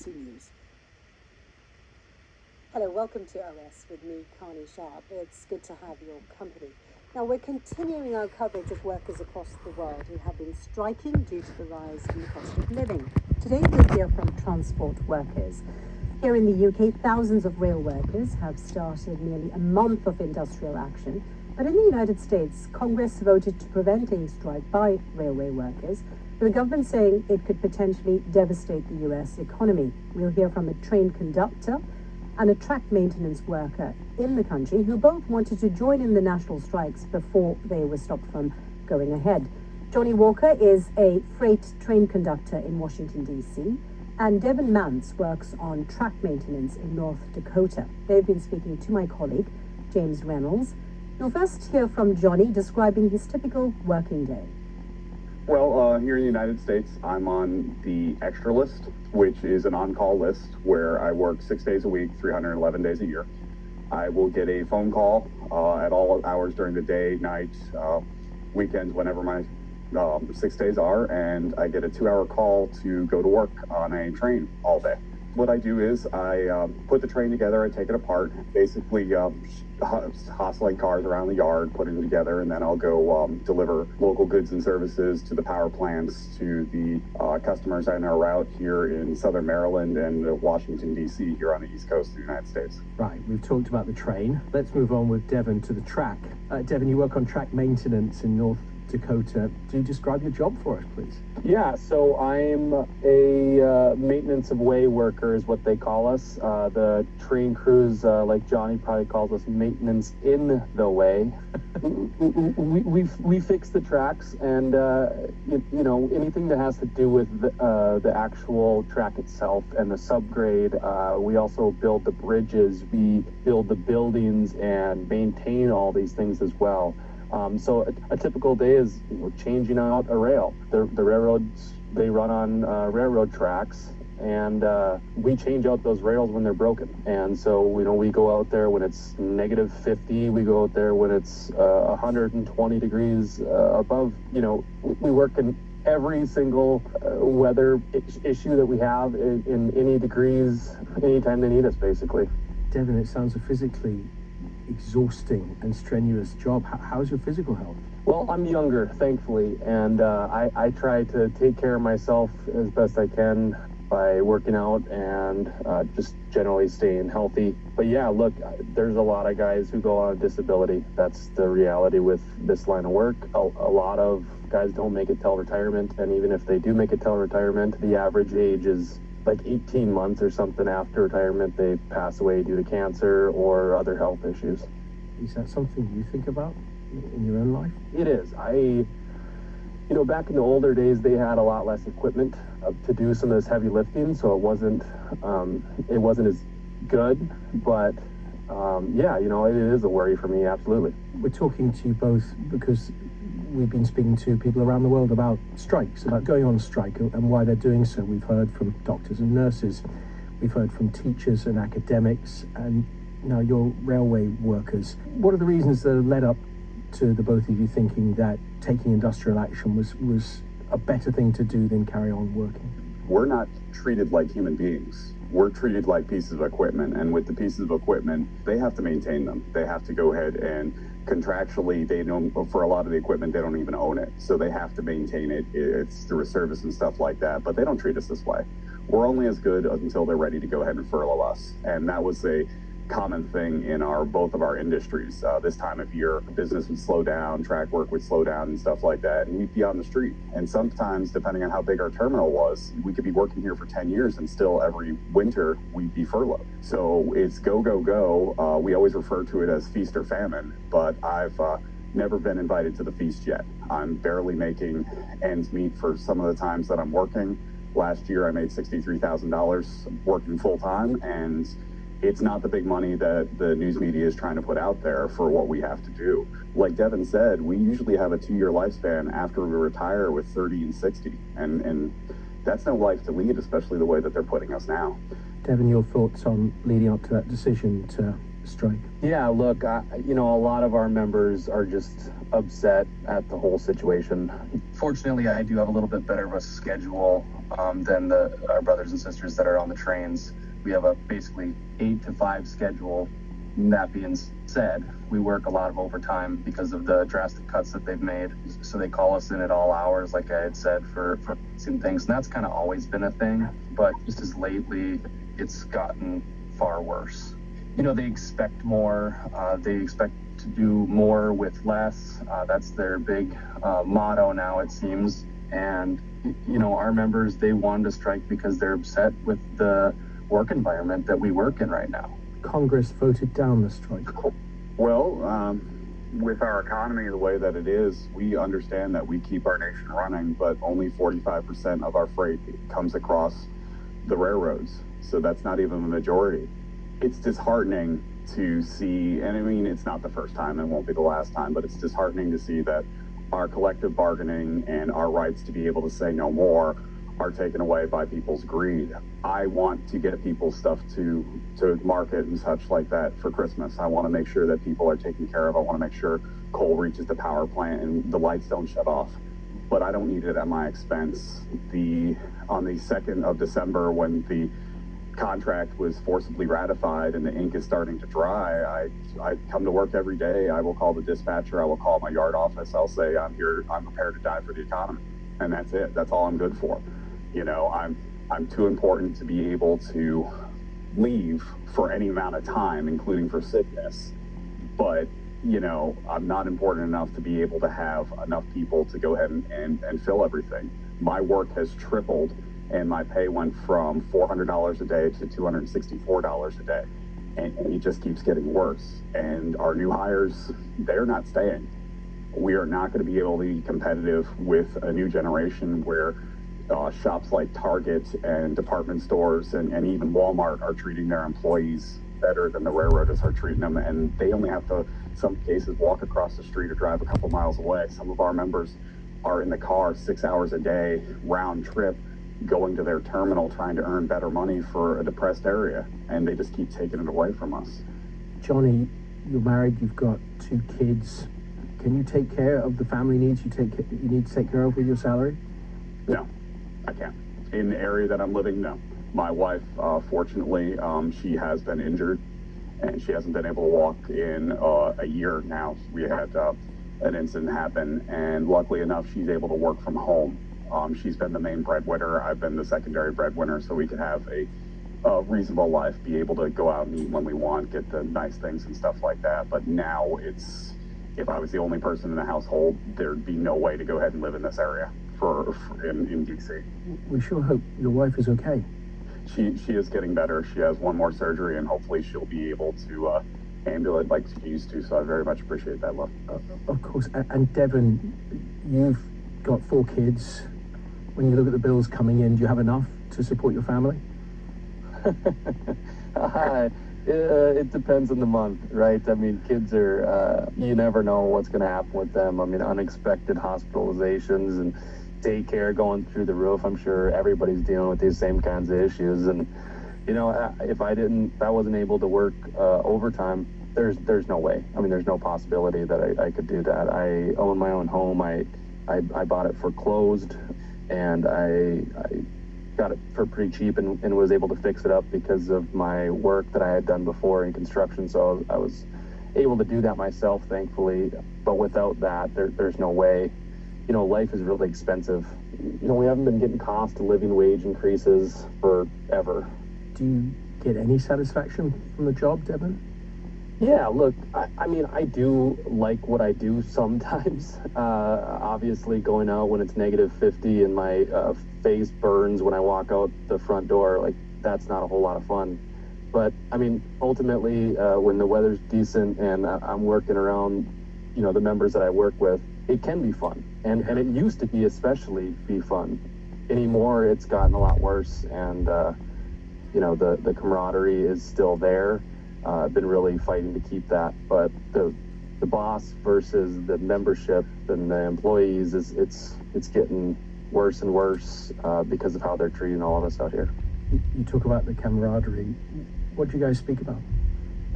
News. Hello, welcome to OS with me, Carney Sharp. It's good to have your company. Now, we're continuing our coverage of workers across the world who have been striking due to the rise in the cost of living. Today, we'll hear from transport workers. Here in the UK, thousands of rail workers have started nearly a month of industrial action. But in the United States, Congress voted to prevent a strike by railway workers, with the government saying it could potentially devastate the US economy. We'll hear from a train conductor and a track maintenance worker in the country who both wanted to join in the national strikes before they were stopped from going ahead. Johnny Walker is a freight train conductor in Washington, D.C., and Deven Mentz works on track maintenance in North Dakota. They've been speaking to my colleague, James Reynolds. You'll first hear from Johnny describing his typical working day. Well, here in the United States, I'm on the extra list, which is an on-call list where I work 6 days a week, 311 days a year. I will get a phone call at all hours during the day, night, weekends, whenever my 6 days are, and I get a 2-hour call to go to work on a train all day. What I do is I put the train together, I take it apart, basically hustling cars around the yard, putting them together, and then I'll go deliver local goods and services to the power plants, to the customers on our route here in southern Maryland and Washington, D.C. here on the East Coast of the United States. Right, we've talked about the train. Let's move on with Deven to the track. Deven, you work on track maintenance in North Dakota. Do you describe your job for us, please? Yeah, so I'm a maintenance of way worker is what they call us. The train crews, like Johnny probably calls us, maintenance in the way. we fix the tracks, and you know, anything that has to do with the actual track itself and the subgrade. We also build the bridges, we build the buildings and maintain all these things as well. So a typical day is, you know, changing out a rail. The railroads, they run on railroad tracks, and we change out those rails when they're broken. And so, you know, we go out there when it's negative 50, we go out there when it's 120 degrees above. You know, we work in every single weather issue that we have in any degrees, anytime they need us, basically. Deven, it sounds a physically exhausting and strenuous job. How's your physical health? Well, I'm younger, thankfully, and I try to take care of myself as best I can by working out and just generally staying healthy. But yeah, look, there's a lot of guys who go on disability. That's the reality with this line of work. A lot of guys don't make it till retirement, and even if they do make it till retirement, the average age is like 18 months or something after retirement. They pass away due to cancer or other health issues. Is that something you think about in your own life? It is. You know, back in the older days, they had a lot less equipment to do some of this heavy lifting, so it wasn't as good, but yeah, you know, it is a worry for me, absolutely. We're talking to you both because we've been speaking to people around the world about strikes, about going on strike and why they're doing so. We've heard from doctors and nurses, we've heard from teachers and academics, and now you're railway workers. What are the reasons that have led up to the both of you thinking that taking industrial action was a better thing to do than carry on working? We're not treated like human beings. We're treated like pieces of equipment, and with the pieces of equipment, they have to maintain them. They have to go ahead and contractually, they don't, for a lot of the equipment, they don't even own it. So they have to maintain it. It's through a service and stuff like that, but they don't treat us this way. We're only as good until they're ready to go ahead and furlough us. And that was a common thing in both of our industries. This time of year, business would slow down, track work would slow down and stuff like that, and we'd be on the street. And sometimes, depending on how big our terminal was, we could be working here for 10 years and still every winter we'd be furloughed. So it's go, go, go. We always refer to it as feast or famine, but I've never been invited to the feast yet. I'm barely making ends meet for some of the times that I'm working. Last year I made $63,000 working full time, and it's not the big money that the news media is trying to put out there for what we have to do. Like Deven said, we usually have a 2-year lifespan after we retire with 30 and 60. And that's no life to lead, especially the way that they're putting us now. Deven, your thoughts on leading up to that decision to strike? Yeah, look, a lot of our members are just upset at the whole situation. Fortunately, I do have a little bit better of a schedule than our brothers and sisters that are on the trains. We have a basically 8 to 5 schedule. That being said, we work a lot of overtime because of the drastic cuts that they've made. So they call us in at all hours, like I had said, for some things. And that's kind of always been a thing. But just as lately, it's gotten far worse. They expect more. They expect to do more with less. That's their big motto now, it seems. And, our members, they wanted to strike because they're upset with the work environment that we work in right now. Congress voted down the strike. Well, with our economy the way that it is, we understand that we keep our nation running, but only 45% of our freight comes across the railroads. So that's not even the majority. It's disheartening to see, and I mean, it's not the first time and won't be the last time, but it's disheartening to see that our collective bargaining and our rights to be able to say no more are taken away by people's greed. I want to get people stuff to market and such like that for Christmas. I want to make sure that people are taken care of. I want to make sure coal reaches the power plant and the lights don't shut off. But I don't need it at my expense. On the 2nd of December, when the contract was forcibly ratified and the ink is starting to dry, I come to work every day. I will call the dispatcher. I will call my yard office. I'll say, I'm here. I'm prepared to die for the economy. And that's it. That's all I'm good for. I'm too important to be able to leave for any amount of time, including for sickness. But, I'm not important enough to be able to have enough people to go ahead and fill everything. My work has tripled, and my pay went from $400 a day to $264 a day. And it just keeps getting worse. And our new hires, they're not staying. We are not going to be able to be competitive with a new generation where shops like Target and department stores and even Walmart are treating their employees better than the railroaders are treating them. And they only have to, in some cases, walk across the street or drive a couple miles away. Some of our members are in the car 6 hours a day, round trip, going to their terminal, trying to earn better money for a depressed area. And they just keep taking it away from us. Johnny, you're married, you've got 2 kids. Can you take care of the family needs you need to take care of with your salary? No, I can't. In the area that I'm living, no. My wife, fortunately, she has been injured and she hasn't been able to walk in a year now. We had an incident happen, and luckily enough, she's able to work from home. She's been the main breadwinner. I've been the secondary breadwinner, so we can have a reasonable life, be able to go out and eat when we want, get the nice things and stuff like that. But now if I was the only person in the household, there'd be no way to go ahead and live in this area in DC. We sure hope your wife is okay. She is getting better. She has one more surgery, and hopefully she'll be able to ambulate like she used to. So I very much appreciate that, love. Of course. And Deven, you've got 4 kids. When you look at the bills coming in, do you have enough to support your family? It depends on the month, right? I mean, kids are, you never know what's going to happen with them. I mean, unexpected hospitalizations and daycare going through the roof. I'm sure everybody's dealing with these same kinds of issues. And, if I wasn't able to work overtime, there's no way. I mean, there's no possibility that I could do that. I own my own home. I bought it foreclosed, and I got it for pretty cheap and was able to fix it up because of my work that I had done before in construction. So I was able to do that myself, thankfully. But without that, there's no way. Life is really expensive. We haven't been getting cost of living wage increases forever. Do you get any satisfaction from the job, Deven? Yeah, look, I mean, I do like what I do sometimes. Obviously, going out when it's negative 50 and my face burns when I walk out the front door, like, that's not a whole lot of fun. But, I mean, ultimately, when the weather's decent and I'm working around, the members that I work with, it can be fun. And it used to be fun. Anymore, it's gotten a lot worse. And, the camaraderie is still there. I've been really fighting to keep that, but the boss versus the membership and the employees it's getting worse and worse because of how they're treating all of us out here. You talk about the camaraderie. What do you guys speak about?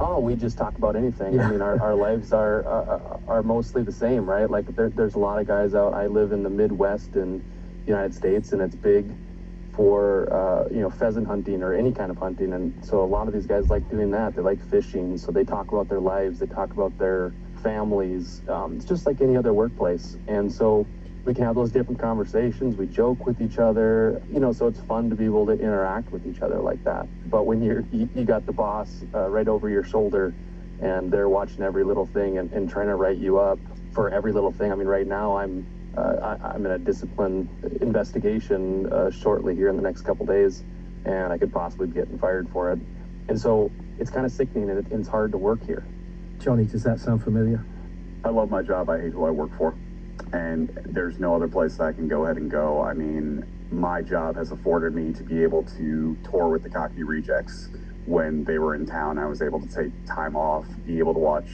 Oh, we just talk about anything. Yeah. I mean, our lives are mostly the same, right? Like there's a lot of guys out. I live in the Midwest in the United States, and it's big for pheasant hunting or any kind of hunting. And so a lot of these guys like doing that. They like fishing, so they talk about their lives. They talk about their families. It's just like any other workplace. And so we can have those different conversations. We joke with each other, so it's fun to be able to interact with each other like that. But when you got the boss right over your shoulder, and they're watching every little thing and trying to write you up for every little thing. I mean, right now I'm in a discipline investigation shortly here in the next couple days, and I could possibly be getting fired for it. And so it's kind of sickening, and it's hard to work here. Johnny, does that sound familiar? I love my job. I hate who I work for. And there's no other place that I can go ahead and go. I mean, my job has afforded me to be able to tour with the Cockney Rejects when they were in town. I was able to take time off, be able to watch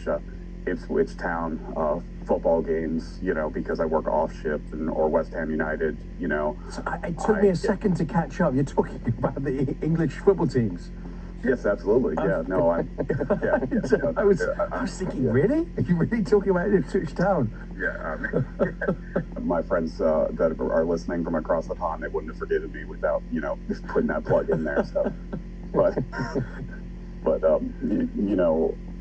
Ipswich Town football games, because I work off shift, or West Ham United, So it took me a second to catch up. You're talking about the English football teams. Yes, absolutely. Yeah, no, I was thinking, really? Are you really talking about Ipswich Town? Yeah, my friends that are listening from across the pond, they wouldn't have forgiven me without, putting that plug in there. So, but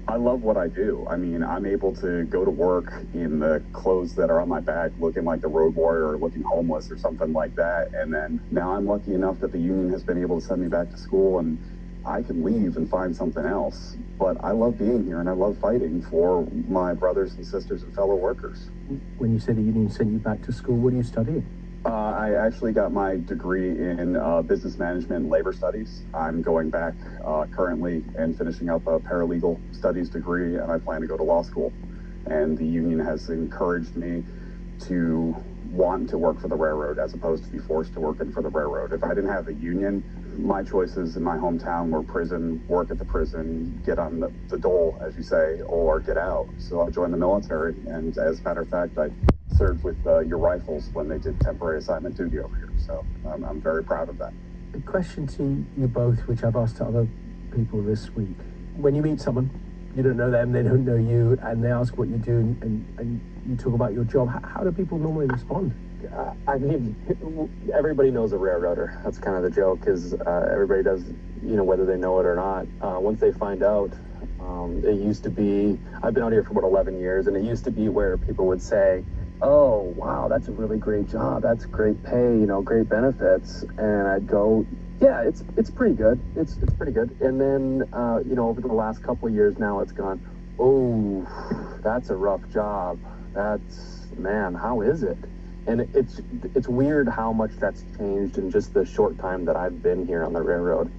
I love what I do. I mean, I'm able to go to work in the clothes that are on my back, looking like the road warrior or looking homeless or something like that. And then now I'm lucky enough that the union has been able to send me back to school, and I can leave and find something else. But I love being here, and I love fighting for my brothers and sisters and fellow workers. When you say the union sent you back to school, what are you studying? I actually got my degree in business management and labor studies. I'm going back currently and finishing up a paralegal studies degree, and I plan to go to law school. And the union has encouraged me to want to work for the railroad as opposed to be forced to work for the railroad. If I didn't have a union, my choices in my hometown were prison, work at the prison, get on the dole, as you say, or get out. So I joined the military, and as a matter of fact, I served with your rifles when they did temporary assignment duty over here. So I'm very proud of that. A question to you both, which I've asked to other people this week. When you meet someone, you don't know them, they don't know you, and they ask what you do, and you talk about your job, how do people normally respond? I mean, everybody knows a railroader. That's kind of the joke, is everybody does, whether they know it or not. Once they find out, it used to be, I've been out here for about 11 years, and it used to be where people would say, oh, wow, that's a really great job. That's great pay, great benefits. And I'd go, yeah, it's pretty good. It's pretty good. And then, over the last couple of years now, it's gone, oh, that's a rough job. Man, how is it? And it's weird how much that's changed in just the short time that I've been here on the railroad.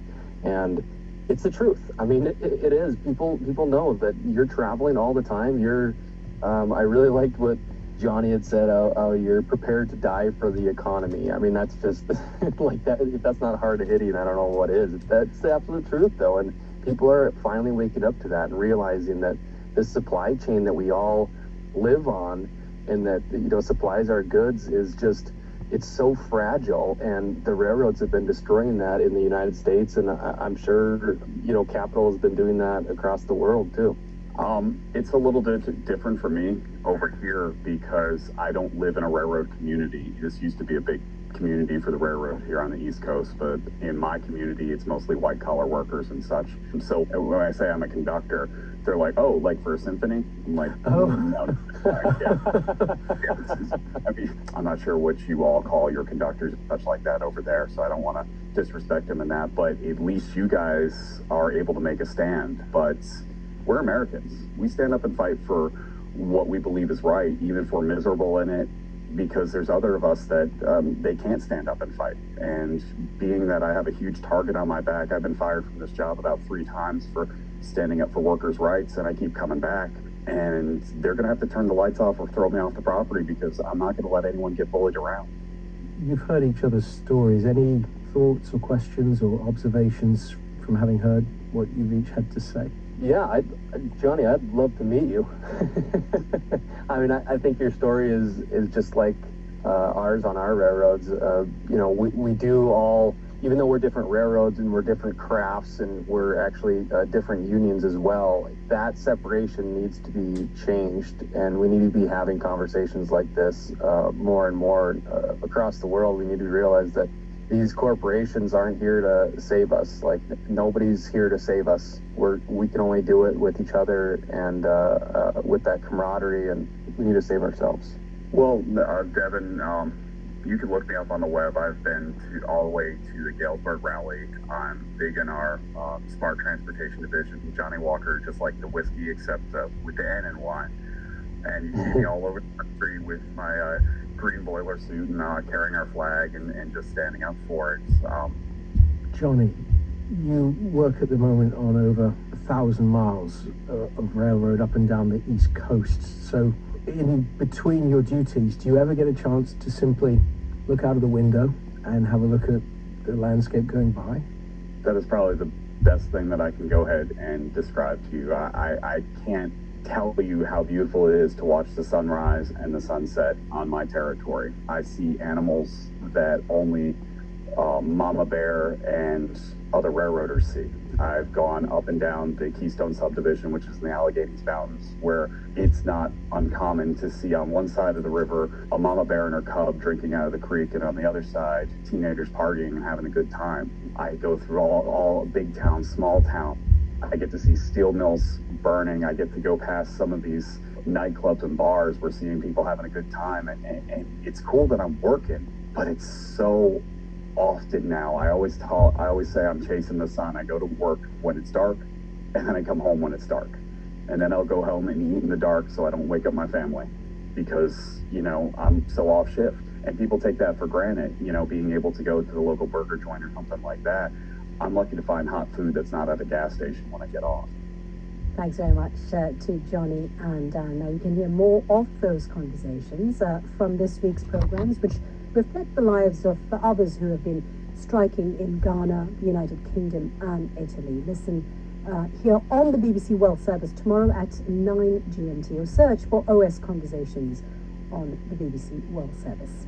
And it's the truth. I mean, it is. People know that you're traveling all the time. I really liked what Johnny had said, you're prepared to die for the economy. I mean, that's just like that. If that's not hard hitting, I don't know what is. That's the absolute truth, though. And people are finally waking up to that and realizing that this supply chain that we all live on, and that, supplies our goods, is just, it's so fragile, and the railroads have been destroying that in the United States, and I'm sure, capital has been doing that across the world too. It's a little bit different for me over here because I don't live in a railroad community. This used to be a big community for the railroad here on the East Coast, but in my community, it's mostly white collar workers and such. So when I say I'm a conductor, they're like, oh, like for a symphony? I'm like, oh, no. I mean, I'm not sure what you all call your conductors and such like that over there, so I don't want to disrespect them in that, but at least you guys are able to make a stand. But we're Americans. We stand up and fight for what we believe is right, even if we're miserable in it, because there's other of us that they can't stand up and fight. And being that I have a huge target on my back, I've been fired from this job about 3 times for standing up for workers' rights, and I keep coming back. And they're going to have to turn the lights off or throw me off the property because I'm not going to let anyone get bullied around. You've heard each other's stories. Any thoughts or questions or observations from having heard what you've each had to say? Yeah, Johnny, I'd love to meet you. I mean, I think your story is just like ours on our railroads. We do all even though we're different railroads and we're different crafts and we're actually different unions as well, that separation needs to be changed, and we need to be having conversations like this more and more across the world. We need to realize that these corporations aren't here to save us. Like, nobody's here to save us. We can only do it with each other and with that camaraderie, and we need to save ourselves. Well, Devin, you can look me up on the web. I've been all the way to the Galesburg rally. I'm big in our smart transportation division. Johnny Walker, just like the whiskey, except with the N and Y. And you see me all over the country with my green boiler suit and carrying our flag and just standing up for it. Johnny, you work at the moment on over 1,000 miles of railroad up and down the East Coast. So in between your duties, do you ever get a chance to simply look out of the window and have a look at the landscape going by? That is probably the best thing that I can go ahead and describe to you. I can't tell you how beautiful it is to watch the sunrise and the sunset on my territory. I see animals that only mama bear and other railroaders see. I've gone up and down the Keystone subdivision, which is in the Allegheny Mountains, where it's not uncommon to see on one side of the river a mama bear and her cub drinking out of the creek, and on the other side teenagers partying and having a good time. I go through all big town, small town. I get to see steel mills burning. I get to go past some of these nightclubs and bars. We're seeing people having a good time, and it's cool that I'm working, but it's so often now. I always say I'm chasing the sun. I go to work when it's dark, and then I come home when it's dark, and then I'll go home and eat in the dark so I don't wake up my family, because I'm so off shift, and people take that for granted. Being able to go to the local burger joint or something like that. I'm lucky to find hot food that's not at a gas station when I get off. Thanks very much to Johnny and Dan. Now you can hear more of those conversations from this week's programs, which reflect the lives of the others who have been striking in Ghana, the United Kingdom and Italy. Listen here on the BBC World Service tomorrow at 9 GMT, or search for OS Conversations on the BBC World Service.